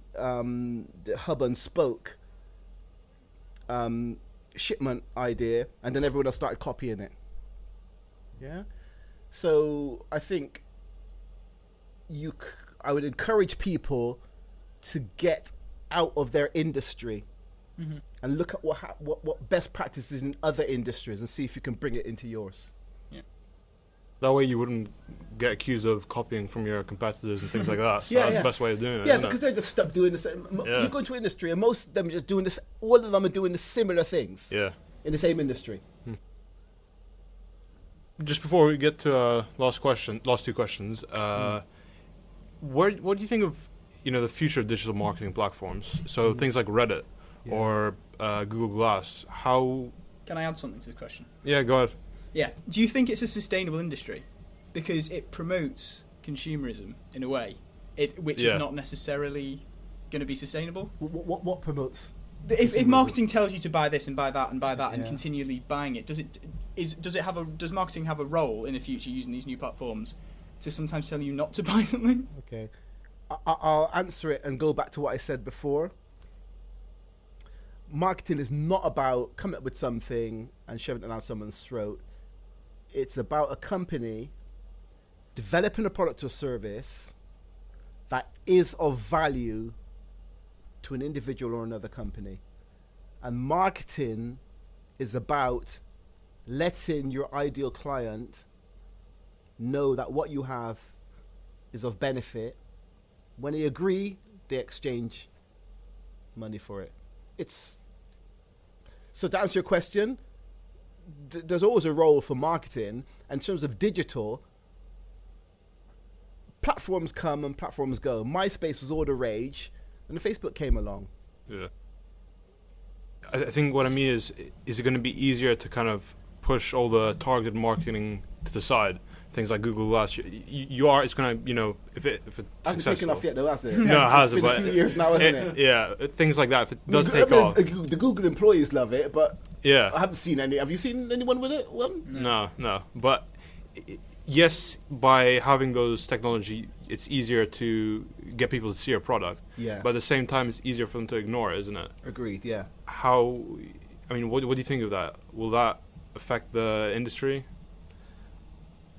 hub and spoke shipment idea, and then everyone else started copying it. Yeah. So I think I would encourage people to get out of their industry and look at what best practices in other industries and see if you can bring it into yours. That way you wouldn't get accused of copying from your competitors and things like that. So that's the best way of doing it. Yeah, because they're just stuck doing the same. You go into industry and most of them are just doing this. All of them are doing the similar things. Yeah. In the same industry. just before we get to last two questions, what do you think of the future of digital marketing platforms? So things like Reddit or Google Glass. How can I add something to this question? Yeah, go ahead. Yeah. Do you think it's a sustainable industry? Because it promotes consumerism in a way, which is not necessarily going to be sustainable. What promotes? If marketing tells you to buy this and buy that and buy that and continually buying it, does marketing have a role in the future using these new platforms to sometimes tell you not to buy something? Okay, I'll answer it and go back to what I said before. Marketing is not about coming up with something and shoving it down someone's throat. It's about a company developing a product or service that is of value to an individual or another company. And marketing is about letting your ideal client know that what you have is of benefit. When they agree, they exchange money for it. So to answer your question, there's always a role for marketing. In terms of digital, platforms come and platforms go. MySpace was all the rage, and Facebook came along. Yeah. I think what I mean is it going to be easier to kind of push all the targeted marketing to the side? Things like Google Glass, it's going to, if it's hasn't taken off yet though, has it? No, it hasn't. It's been a few years now, hasn't it? Yeah, things like that. If it does take off. The Google employees love it, but yeah, I haven't seen any. Have you seen anyone with it? No. But yes, by having those technology, it's easier to get people to see your product. Yeah. But at the same time, it's easier for them to ignore it, isn't it? Agreed. Yeah. What do you think of that? Will that affect the industry?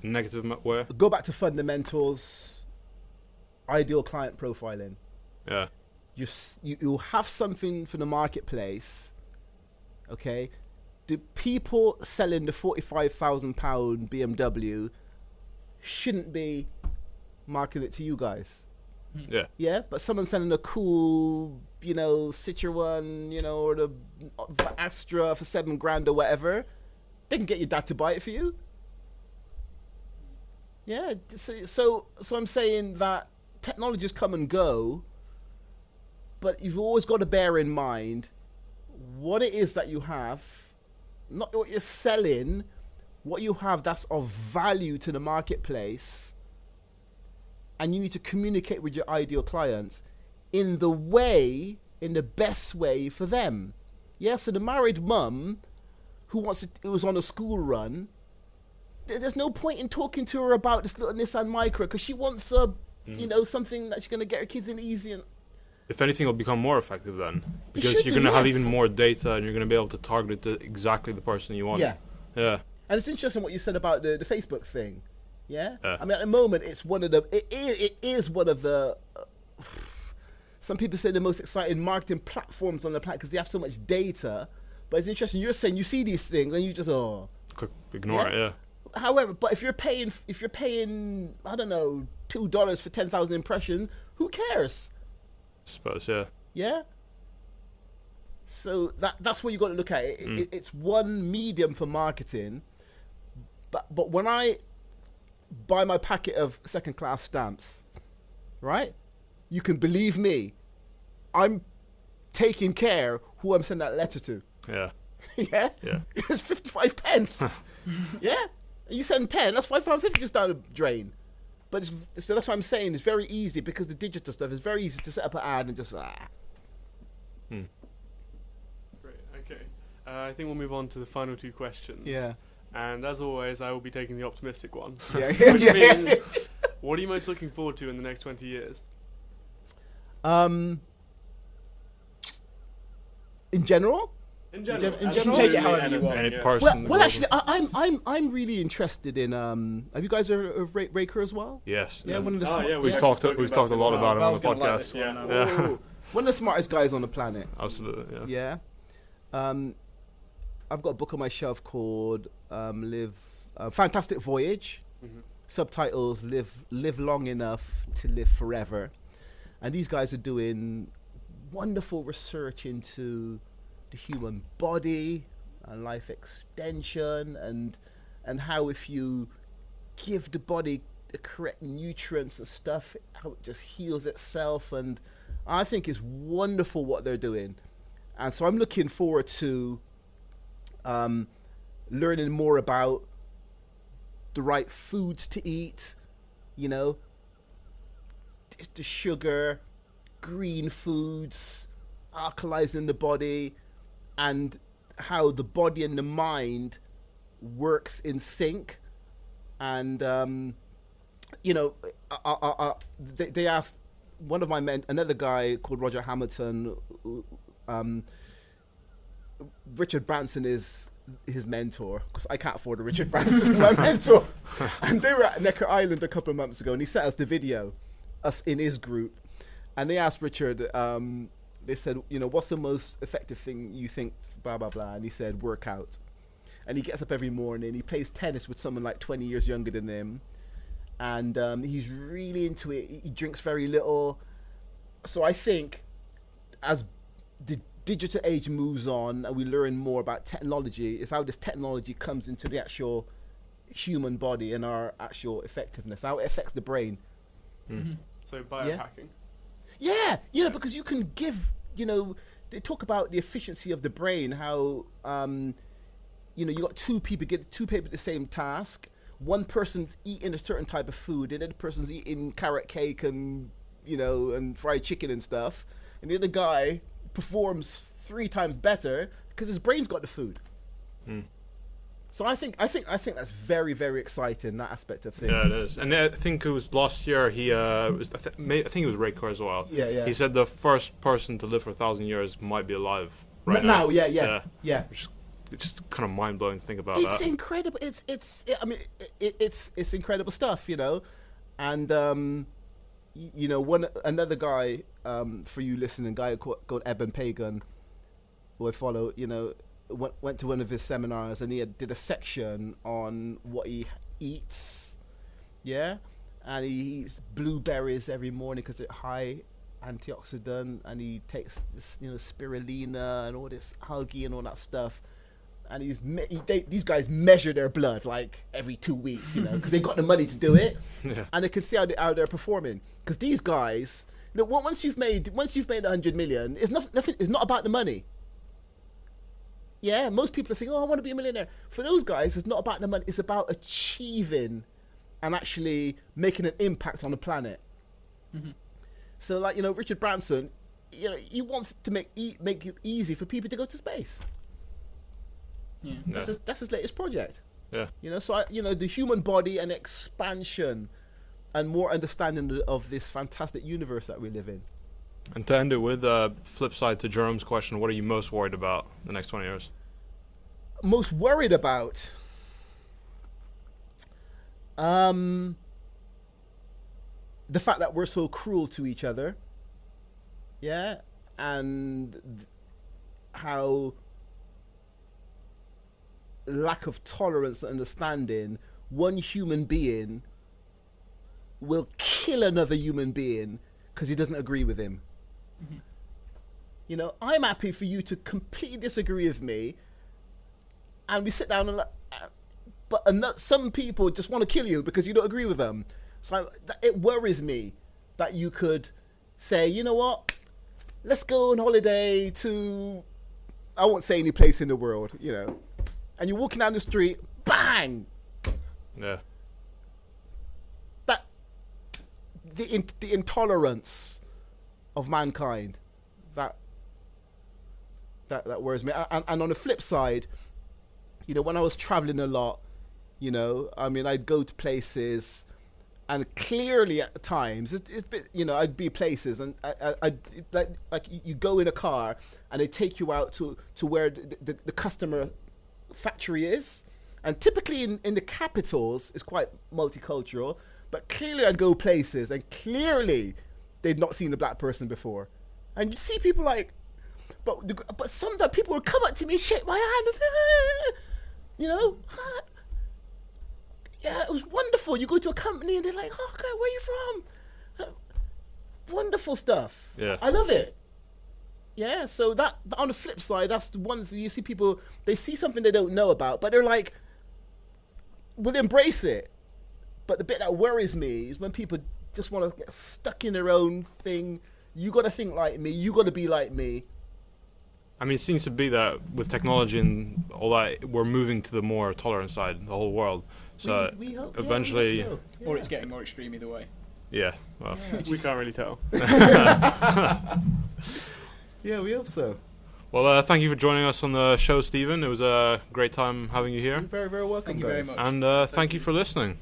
Negative way? Go back to fundamentals. Ideal client profiling. Yeah. You have something for the marketplace. Okay. The people selling the £45,000 BMW shouldn't be marketing it to you guys. Yeah. Yeah, but someone selling a cool, Citroen, or the Astra for $7,000 or whatever, they can get your dad to buy it for you. Yeah, so I'm saying that technologies come and go, but you've always got to bear in mind what it is that you have, not what you're selling, what you have that's of value to the marketplace, and you need to communicate with your ideal clients in the best way for them. Yeah, so the married mum who was on a school run, there's no point in talking to her about this little Nissan Micra because she wants something that she's going to get her kids in easy. And if anything, it'll become more effective then, because you're going to have even more data and you're going to be able to target it to exactly the person you want. Yeah. And it's interesting what you said about the Facebook thing. Yeah. I mean, at the moment, it is one of the. Some people say the most exciting marketing platforms on the planet because they have so much data. But it's interesting. You're saying you see these things and you just click ignore it. Yeah. However, but if you're paying, I don't know, $2 for 10,000 impressions, who cares? I suppose, yeah. Yeah. So that's what you got to look at. It's one medium for marketing, but when I buy my packet of second-class stamps, right? You can believe me, I'm taking care who I'm sending that letter to. Yeah. Yeah. Yeah. It's 55 pence. Yeah. You send 10, that's £5.50 just down the drain. But so that's what I'm saying. It's very easy because the digital stuff is very easy to set up an ad and just. Great. Okay. I think we'll move on to the final two questions. Yeah. And as always, I will be taking the optimistic one. Yeah. Which means, what are you most looking forward to in the next 20 years? In general. In general, take it however you want. Any person. Well, actually, I'm really interested in. Have you guys heard of Raker as well? Yes. Yeah, one of the. We've talked a lot about it on the podcast. Yeah. One of the smartest guys on the planet. Absolutely. Yeah. I've got a book on my shelf called Fantastic Voyage. Mm-hmm. Subtitles: Live long enough to live forever. And these guys are doing wonderful research into the human body and life extension, and and how if you give the body the correct nutrients and stuff, how it just heals itself. And I think it's wonderful what they're doing. And so I'm looking forward to learning more about the right foods to eat, you know, the sugar, green foods, alkalizing the body, and how the body and the mind works in sync. And you know, they asked one of my another guy called Roger Hamilton. Richard Branson is his mentor, because I can't afford a Richard Branson, my mentor. And they were at Necker Island a couple of months ago, and he sent us the video, us in his group, and they asked Richard, they said, you know, what's the most effective thing you think, blah blah blah, and he said workout. And he gets up every morning, he plays tennis with someone like 20 years younger than him, and he's really into it. He drinks very little. So I think as the digital age moves on and we learn more about technology, is how this technology comes into the actual human body and our actual effectiveness, how it affects the brain. Mm-hmm. So biohacking. Yeah, you know, because you can give, you know, they talk about the efficiency of the brain, how, you know, you got two people at the same task. One person's eating a certain type of food, and the other person's eating carrot cake and, you know, and fried chicken and stuff. And the other guy performs 3 times better because his brain's got the food. So I think that's very, very exciting, that aspect of things. Yeah, it is. And I think it was last year. He I think it was Ray Kerr as well. Yeah. He said the first person to live for 1,000 years might be alive right now. now. Yeah. It's just kind of mind blowing to think about. It's incredible. I mean, it's incredible stuff, you know. And you know, another guy, for you listening, guy called Eben Pagan, who I follow, you know, went to one of his seminars, and he did a section on what he eats, and he eats blueberries every morning because it's high antioxidant, and he takes this, you know, spirulina and all this algae and all that stuff. And these guys measure their blood like every 2 weeks, you know, because they got the money to do it, and they can see how they're performing. Because these guys, you know, once you've made 100 million, it's not about the money. Yeah, most people think, oh, I want to be a millionaire. For those guys, it's not about the money. It's about achieving and actually making an impact on the planet. Mm-hmm. So, like, you know, Richard Branson, you know, he wants to make it easy for people to go to space. Yeah. That's his latest project. Yeah. You know, so you know, the human body and expansion and more understanding of this fantastic universe that we live in. And to end it with a flip side to Jerome's question, what are you most worried about the next 20 years? Most worried about? The fact that we're so cruel to each other. Yeah. And how lack of tolerance and understanding, one human being will kill another human being because he doesn't agree with him. Mm-hmm. You know, I'm happy for you to completely disagree with me, and we sit down and but some people just want to kill you because you don't agree with them. So it worries me that you could say, you know what, let's go on holiday to, I won't say any place in the world, you know, and you're walking down the street, bang! Yeah. That the intolerance of mankind, that worries me. And on the flip side, you know, when I was traveling a lot, you know, I mean, I'd go to places, and clearly at times it's been, you know, I'd be places, and I'd like you go in a car and they take you out to where the customer factory is, and typically in the capitals it's quite multicultural, but clearly I'd go places and clearly they'd not seen a black person before, and you see people like, but sometimes people would come up to me, shake my hand, and say, you know, yeah, it was wonderful. You go to a company and they're like, oh, okay, where are you from? Wonderful stuff. Yeah, I love it. Yeah, so that on the flip side, that's the one you see people, they see something they don't know about, but they're like, will embrace it. But the bit that worries me is when people just want to get stuck in their own thing. You got to think like me. You got to be like me. I mean, it seems to be that with technology and all that, we're moving to the more tolerant side, the whole world. So we hope, eventually... we hope so. Or it's getting more extreme either way. Yeah, well... We can't really tell. Yeah, we hope so. Well, thank you for joining us on the show, Stephen. It was a great time having you here. You're very, very welcome. Thank you very much. And thank you for listening.